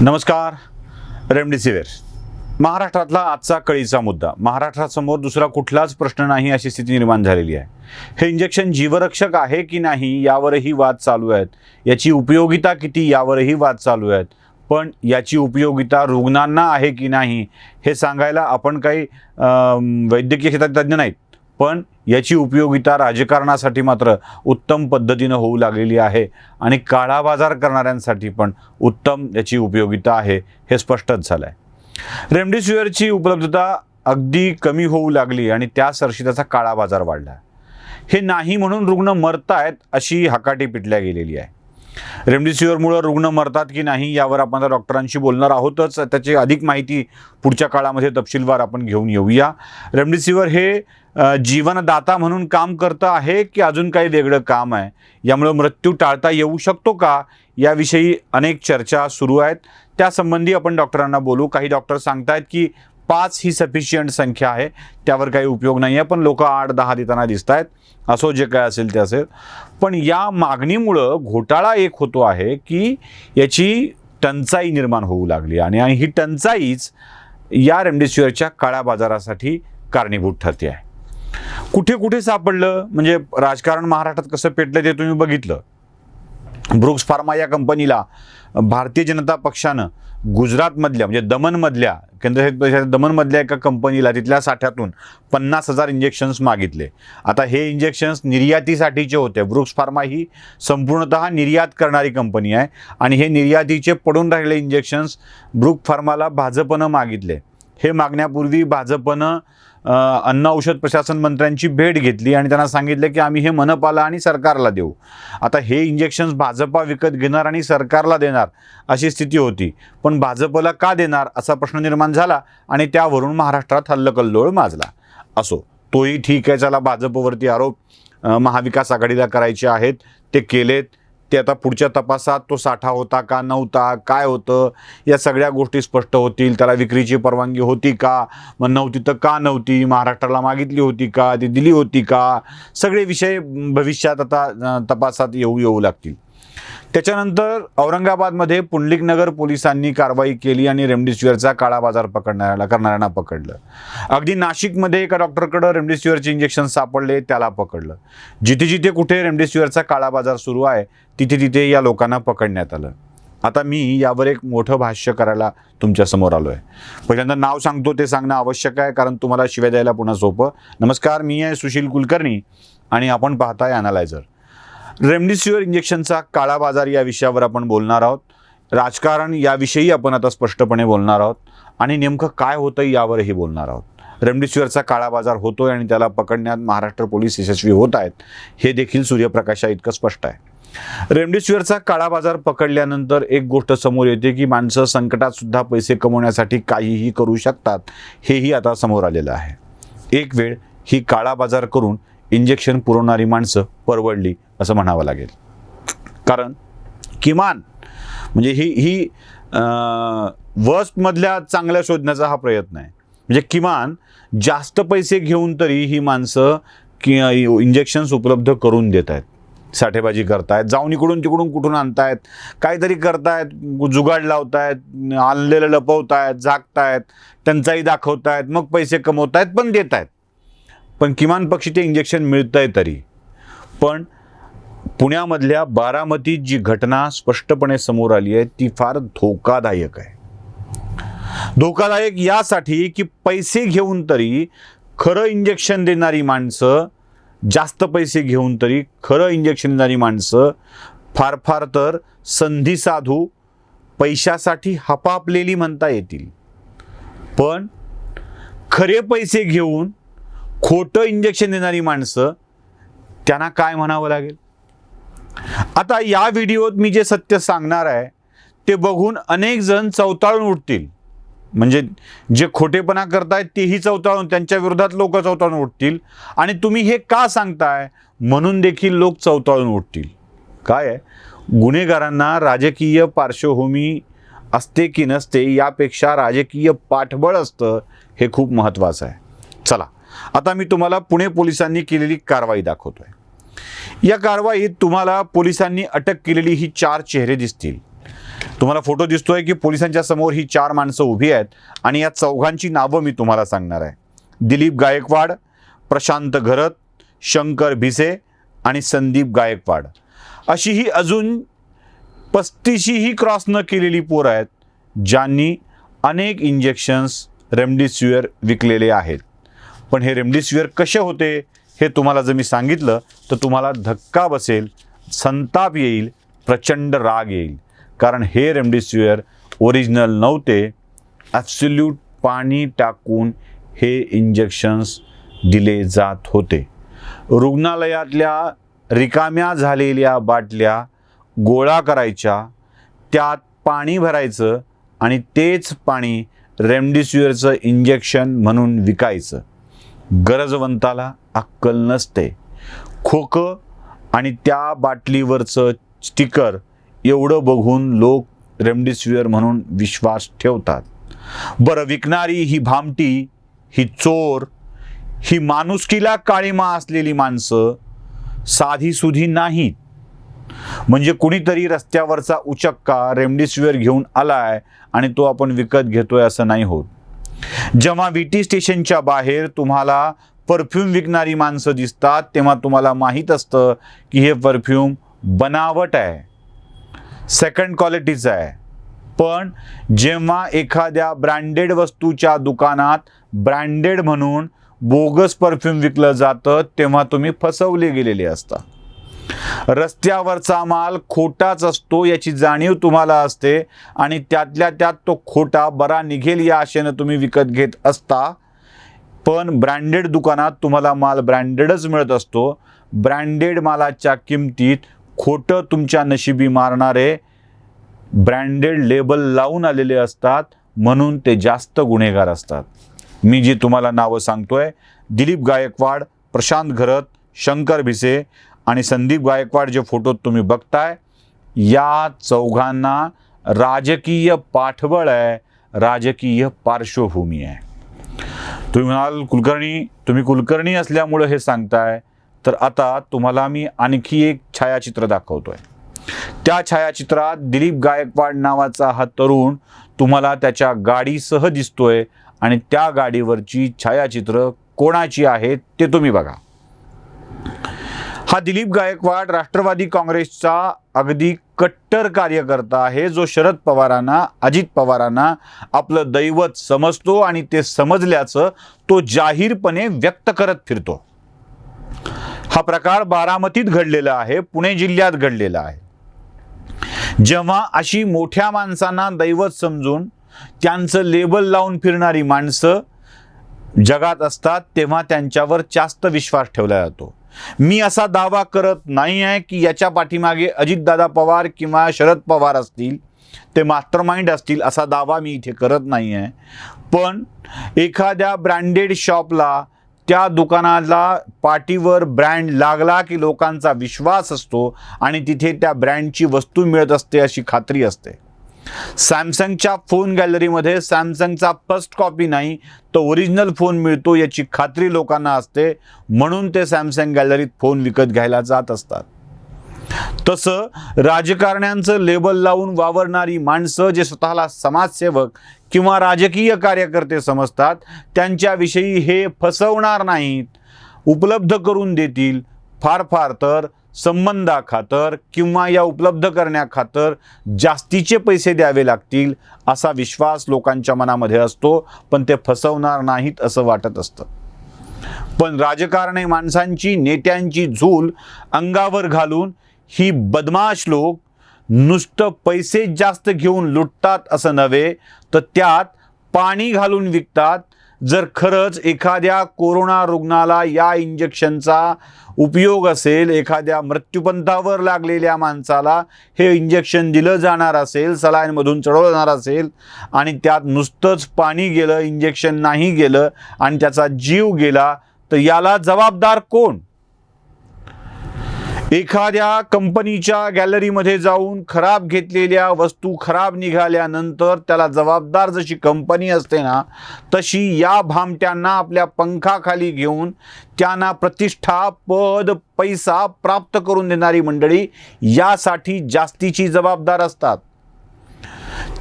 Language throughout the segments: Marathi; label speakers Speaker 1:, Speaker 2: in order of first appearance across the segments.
Speaker 1: नमस्कार. रेमडेसिवीर महाराष्ट्रातला आजचा कळीचा मुद्दा. महाराष्ट्रासमोर दुसरा कुठलाच प्रश्न नाही अशी स्थिती निर्माण झालेली आहे. हे इंजेक्शन जीवरक्षक आहे की नाही यावरही वाद चालू आहेत. याची उपयोगिता किती यावरही वाद चालू आहेत. पण याची उपयोगिता रुग्णांना आहे की नाही हे सांगायला आपण काही वैद्यकीय क्षेत्रात तज्ज्ञ नाहीत. पण याची उपयोगिता राजकारणासाठी मात्र उत्तम पद्धतीनं होऊ लागलेली आहे आणि काळा बाजार करणाऱ्यांसाठी पण उत्तम याची उपयोगिता आहे हे स्पष्टच झालं आहे. रेमडेसिवीरची उपलब्धता अगदी कमी होऊ लागली आणि त्यासरशी त्याचा काळा बाजार वाढला. हे नाही म्हणून रुग्ण मरतायत अशी हकाटी पिटल्या गेलेली आहे. रेमडेसिवीरमुळे रुग्ण मरतात की नाही यावर आपण डॉक्टरांशी बोलणार आहोतच. त्याची अधिक माहिती पुढच्या काळामध्ये तपशीलवार आपण घेऊन येऊया. रेमडेसिवीर हे जीवनदाता म्हणून काम करतं आहे की अजून काही वेगळं काम आहे? यामुळे मृत्यू टाळता येऊ शकतो का याविषयी अनेक चर्चा सुरू आहेत. त्यासंबंधी आपण डॉक्टरांना बोलू. काही डॉक्टर सांगतायत की 5 ही सफिशियंट संख्या आहे, त्यावर काही उपयोग नाही आहे. पण लोक 8-10 देताना दिसत आहेत. असो, जे काय असेल ते असेल. पण या मागणीमुळं घोटाळा एक होतो आहे की याची टंचाई निर्माण होऊ लागली आणि ही टंचाईच या रेमडेसिवीरच्या काळ्या बाजारासाठी कारणीभूत ठरते आहे. कुठे कुठे सापडलं म्हणजे राजकारण महाराष्ट्रात कसं पेटलं ते तुम्ही बघितलं. ब्रुक्स फार्मा या कंपनीला भारतीय जनता पक्षानं गुजरातमधल्या म्हणजे दमनमधल्या केंद्रशासित दमनमधल्या एका कंपनीला तिथल्या साठ्यातून 50,000 इंजेक्शन्स मागितले. आता हे इंजेक्शन्स निर्यातीसाठीचे होते. ब्रुक्स फार्मा ही संपूर्णतः निर्यात करणारी कंपनी आहे आणि हे निर्यातीचे पडून राहिलेले इंजेक्शन्स ब्रुक फार्माला भाजपनं मागितले. हे मागण्यापूर्वी भाजपनं अन्न औषध प्रशासन मंत्र्यांची भेट घेतली आणि त्यांना सांगितलं की आम्ही हे मनपाला आणि सरकारला देऊ. आता हे इंजेक्शन्स भाजपा विकत घेणार आणि सरकारला देणार अशी स्थिती होती. पण भाजपला का देणार असा प्रश्न निर्माण झाला आणि त्यावरून महाराष्ट्रात हल्लकल्लोळ माजला. असो, तोही ठीक आहे. चला, भाजपवरती आरोप महाविकास आघाडीला करायचे आहेत, ते केलेत. ते आता पुढच्या तपासात तो साठा होता का नव्हता, काय होतं, या सगळ्या गोष्टी स्पष्ट होतील. त्याला विक्रीची परवानगी होती का, मग नव्हती तर का नव्हती, महाराष्ट्राला मागितली होती का, ती दिली होती का, सगळे विषय भविष्यात आता तपासात येऊ लागतील. त्याच्यानंतर औरंगाबादमध्ये पुंडलिकनगर पोलिसांनी कारवाई केली आणि रेमडेसिवीरचा काळा बाजार करणाऱ्यांना पकडलं. अगदी नाशिकमध्ये एका डॉक्टरकडे रेमडेसिवीरचे इंजेक्शन सापडले, त्याला पकडलं. जिथे जिथे कुठे रेमडेसिवीरचा काळा बाजार सुरू आहे तिथे तिथे या लोकांना पकडण्यात आलं. आता मी यावर एक मोठं भाष्य करायला तुमच्यासमोर आलो आहे. पहिल्यांदा नाव सांगतो, ते सांगणं आवश्यक आहे कारण तुम्हाला शिव्या द्यायला पुन्हा सोपं. नमस्कार, मी आहे सुशील कुलकर्णी आणि आपण पाहताय ॲनालायझर. रेमडेसिवीर इंजेक्शनचा काळा बाजार या विषयावर आपण बोलणार आहोत. राजकारण याविषयी आपण आता स्पष्टपणे बोलणार आहोत आणि नेमकं काय होतं यावरही बोलणार आहोत. रेमडेसिवीरचा काळा बाजार होतोय आणि त्याला पकडण्यात महाराष्ट्र पोलीस यशस्वी होत आहेत हे देखील सूर्यप्रकाशा इतकं स्पष्ट आहे. रेमडेसिवीरचा काळा बाजार पकडल्यानंतर एक गोष्ट समोर येते की माणसं संकटात सुद्धा पैसे कमवण्यासाठी काहीही करू शकतात, हेही आता समोर आलेलं आहे. एक वेळ ही काळा बाजार करून इंजेक्शन पुरवणारी माणसं परवडली असं म्हणावं लागेल. कारण किमान म्हणजे ही वर्स्टमधल्या चांगल्या शोधण्याचा हा प्रयत्न आहे. म्हणजे किमान जास्त पैसे घेऊन तरी ही माणसं इंजेक्शन्स उपलब्ध करून देत आहेत. साठेबाजी करतायत, जाऊन इकडून तिकडून कुठून आणतायत, काहीतरी करतायत, जुगाड लावतायत, आणलेलं लपवतायत, झाकतायत, टंचाई दाखवतायत, मग पैसे कमवतायत पण देत आहेत. पण किमान पक्षी ते इंजेक्शन मिळतंय तरी. पण पुण्यामधल्या बारामतीत जी घटना स्पष्टपणे समोर आली आहे ती फार धोकादायक आहे. धोकादायक यासाठी की पैसे घेऊन तरी खरं इंजेक्शन देणारी माणसं, जास्त पैसे घेऊन तरी खरं इंजेक्शन देणारी माणसं फार फार तर संधी साधू पैशासाठी हपापलेली म्हणता येतील. पण खरे पैसे घेऊन खोटं इंजेक्शन देणारी माणसं, त्यांना काय म्हणावं लागेल? आता या व्हिडिओत मी जे सत्य सांगणार आहे ते बघून अनेक जण चवताळून उठतील. म्हणजे जे खोटेपणा करतायत तेही चवताळून, त्यांच्या विरोधात लोक चवताळून उठतील आणि तुम्ही हे का सांगताय म्हणून देखील लोक चवताळून उठतील. काय आहे, गुन्हेगारांना राजकीय पार्श्वभूमी असते की नसते यापेक्षा राजकीय पाठबळ असतं हे खूप महत्त्वाचं आहे. चला, आता मी तुम्हाला पुणे पोलिसांनी केलेली कारवाई दाखवतोय. या कारवाईत तुम्हाला पोलिसांनी अटक केलेली ही 4 चेहरे दिसतील. तुम्हाला फोटो दिसतोय की पोलिसांच्या समोर ही 4 माणसं उभी आहेत आणि या चौघांची नावं मी तुम्हाला सांगणार आहे. दिलीप गायकवाड, प्रशांत घरत, शंकर भिसे आणि संदीप गायकवाड अशी ही अजून 35 क्रॉस न केलेली पोरं आहेत ज्यांनी अनेक इंजेक्शन्स रेमडेसिवीर विकलेले आहेत. पण हे रेमडेसिवीर कसे होते हे तुम्हाला जर मी सांगितलं तर तुम्हाला धक्का बसेल, संताप येईल, प्रचंड राग येईल. कारण हे रेमडेसिवीर ओरिजिनल नव्हते. ॲब्सोल्यूट पाणी टाकून हे इंजेक्शन्स दिले जात होते. रुग्णालयातल्या रिकाम्या झालेल्या बाटल्या गोळा करायच्या, त्यात पाणी भरायचं आणि तेच पाणी रेमडेसिवीरचं इंजेक्शन म्हणून विकायचं. गरजवंताला अक्कल नसते. खोकं आणि त्या बाटलीवरचं स्टिकर एवढं बघून लोक रेमडेसिवीर म्हणून विश्वास ठेवतात. बरं, विकणारी ही भामटी, ही चोर, ही माणुसकीला काळीमा असलेली माणसं साधीसुधी नाहीत. म्हणजे कुणीतरी रस्त्यावरचा उचक्का रेमडेसिवीर घेऊन आलाय आणि तो आपण विकत घेतोय असं नाही होत. जेव्हा VT स्टेशनच्या बाहेर तुम्हाला परफ्यूम विकणारी माणसं दिसतात तेव्हा तुम्हाला माहीत असतं की हे परफ्यूम बनावट आहे, सेकंड क्वालिटीचं आहे. पण जेव्हा एखाद्या ब्रँडेड वस्तूच्या दुकानात ब्रँडेड म्हणून बोगस परफ्यूम विकलं जातं तेव्हा तुम्ही फसवले गेलेले असता. रस्त्यावरचा माल खोटाच असतो याची जाणीव तुम्हाला असते आणि त्यातल्या त्यात तो खोटा बरा निघेल या आशेनं तुम्ही विकत घेत असता. पण ब्रँडेड दुकानात तुम्हाला माल ब्रँडेडच मिळत असतो. ब्रँडेड मालाच्या किमतीत खोटं तुमच्या नशिबी मारणारे ब्रँडेड लेबल लावून आलेले असतात म्हणून ते जास्त गुन्हेगार असतात. मी जी तुम्हाला नावं सांगतोय, दिलीप गायकवाड, प्रशांत घरत, शंकर भिसे आणि संदीप गायकवाड जे फोटो तुम्ही बघताय, या चौघांना राजकीय पाठबळ आहे, राजकीय पार्श्वभूमी आहे. तुम्ही म्हणाल कुलकर्णी, तुम्ही कुलकर्णी असल्यामुळे हे सांगताय, तर आता तुम्हाला मी आणखी एक छायाचित्र दाखवतोय. त्या छायाचित्रात दिलीप गायकवाड नावाचा हा तरुण तुम्हाला त्याच्या गाडीसह दिसतोय आणि त्या गाडीवरची छायाचित्र कोणाची आहेत ते तुम्ही बघा. हा दिलीप गायकवाड राष्ट्रवादी काँग्रेसचा अगदी कट्टर कार्यकर्ता आहे, जो शरद पवारांना, अजित पवारांना आपलं दैवत समजतो आणि ते समजल्याचं तो जाहीरपणे व्यक्त करत फिरतो. हा प्रकार बारामतीत घडलेला आहे, पुणे जिल्ह्यात घडलेला आहे. जेव्हा अशी मोठ्या माणसांना दैवत समजून त्यांचं लेबल लावून फिरणारी माणसं जगात असतात तेव्हा त्यांच्यावर जास्त विश्वास ठेवला जातो. मी असा दावा करत नाही आहे की याच्या पाठीमागे अजितदादा पवार किंवा शरद पवार असतील, ते मास्टरमाइंड असतील, असा दावा मी इथे करत नाही आहे. पण एखाद्या ब्रँडेड शॉपला, त्या दुकानाला पाठीवर ब्रँड लागला की लोकांचा विश्वास असतो आणि तिथे त्या ब्रँडची वस्तू मिळत असते अशी खात्री असते. सॅमसंगच्या फोन गॅलरीमध्ये सॅमसंगचा फर्स्ट कॉपी नाही तर ओरिजिनल फोन मिळतो याची खात्री लोकांना असते, म्हणून ते सॅमसंग गॅलरीत फोन विकत घ्यायला जात असतात. तसं राजकारण्यांचं लेबल लावून वावरणारी माणसं जे स्वतःला समाजसेवक किंवा राजकीय कार्यकर्ते समजतात त्यांच्याविषयी हे फसवणार नाहीत, उपलब्ध करून देतील. फार फार तर संबंधाखातर किंवा या उपलब्ध करण्याखातर जास्तीचे पैसे द्यावे लागतील असा विश्वास लोकांच्या मनामध्ये असतो, पण ते फसवणार नाहीत असं वाटत असतं. पण राजकारणी माणसांची, नेत्यांची झूल अंगावर घालून ही बदमाश लोक नुसतं पैसे जास्त घेऊन लुटतात असं नव्हे, तर त्यात पाणी घालून विकतात. जर खरंच एखाद्या कोरोना रुग्णाला या इंजेक्शनचा उपयोग असेल, एखाद्या मृत्यूपंथावर लागलेल्या माणसाला हे इंजेक्शन दिलं जाणार असेल, सलाईनमधून चढवलं जाणार असेल आणि त्यात नुसतंच पाणी गेलं, इंजेक्शन नाही गेलं आणि त्याचा जीव गेला, तर याला जबाबदार कोण? एखाद्या कंपनीच्या गॅलरीमध्ये जाऊन खराब घेतलेल्या वस्तू खराब निघाल्यानंतर त्याला जबाबदार जशी कंपनी असते ना, तशी या भामट्यांना आपल्या पंखाखाली घेऊन त्यांना प्रतिष्ठा, पद, पैसा प्राप्त करून देणारी मंडळी यासाठी जास्तीची जबाबदार असतात.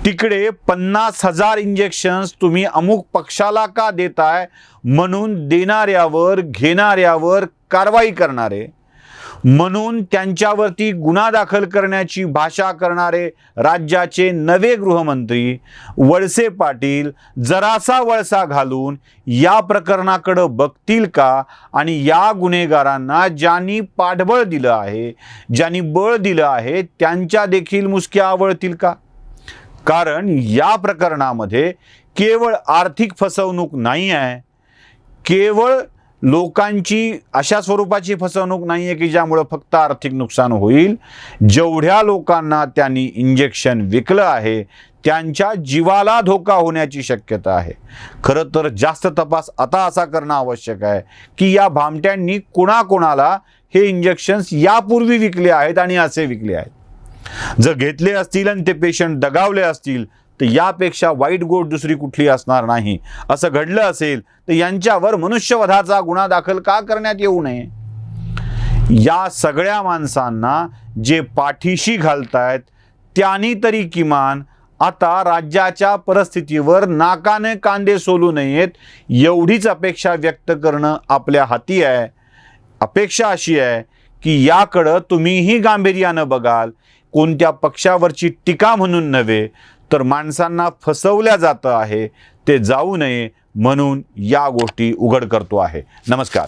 Speaker 1: तिकडे 50,000 इंजेक्शन्स तुम्ही अमुक पक्षाला का देताय म्हणून देणाऱ्यावर घेणाऱ्यावर कारवाई करणारे, म्हणून त्यांच्यावरती गुन्हा दाखल करण्याची भाषा करणारे राज्याचे नवे गृहमंत्री वळसे पाटील जरासा वळसा घालून या प्रकरणाकडे बघतील का? आणि या गुन्हेगारांना ज्यांनी पाठबळ दिलं आहे, ज्यांनी बळ दिलं आहे, त्यांच्या देखील मुसक्या आवळतील का? कारण या प्रकरणामध्ये केवळ आर्थिक फसवणूक नाही आहे, केवळ लोकांची अशा स्वरूपाची फसवणूक नाही आहे की ज्यामुळे फक्त आर्थिक नुकसान होईल. जेवढ्या लोकांना त्यांनी इंजेक्शन विकलं आहे त्यांच्या जीवाला धोका होण्याची शक्यता आहे. खरं तर जास्त तपास आता असा करणं आवश्यक आहे की या भामट्यांनी कोणाकोणाला हे इंजेक्शन्स यापूर्वी विकले आहेत आणि असे विकले आहेत. जर घेतले असतील आणि ते पेशंट दगावले असतील तर यापेक्षा वाईट गोष्ट दुसरी कुठली असणार नाही. असं घडलं असेल तर यांच्यावर मनुष्यवधाचा गुन्हा दाखल का करण्यात येऊ नये? या सगळ्या माणसांना जे पाठीशी घालतायत त्यांनी तरी किमान आता राज्याच्या परिस्थितीवर नाकाने कांदे सोलू नयेत एवढीच अपेक्षा व्यक्त करणं आपल्या हाती आहे. अपेक्षा अशी आहे की याकडं तुम्हीही गांभीर्यानं बघाल, कोणत्या पक्षावरची टीका म्हणून नव्हे तर माणसांना फसवल्या जातं आहे ते जाऊ नये म्हणून या गोष्टी उघड करतो आहे. नमस्कार.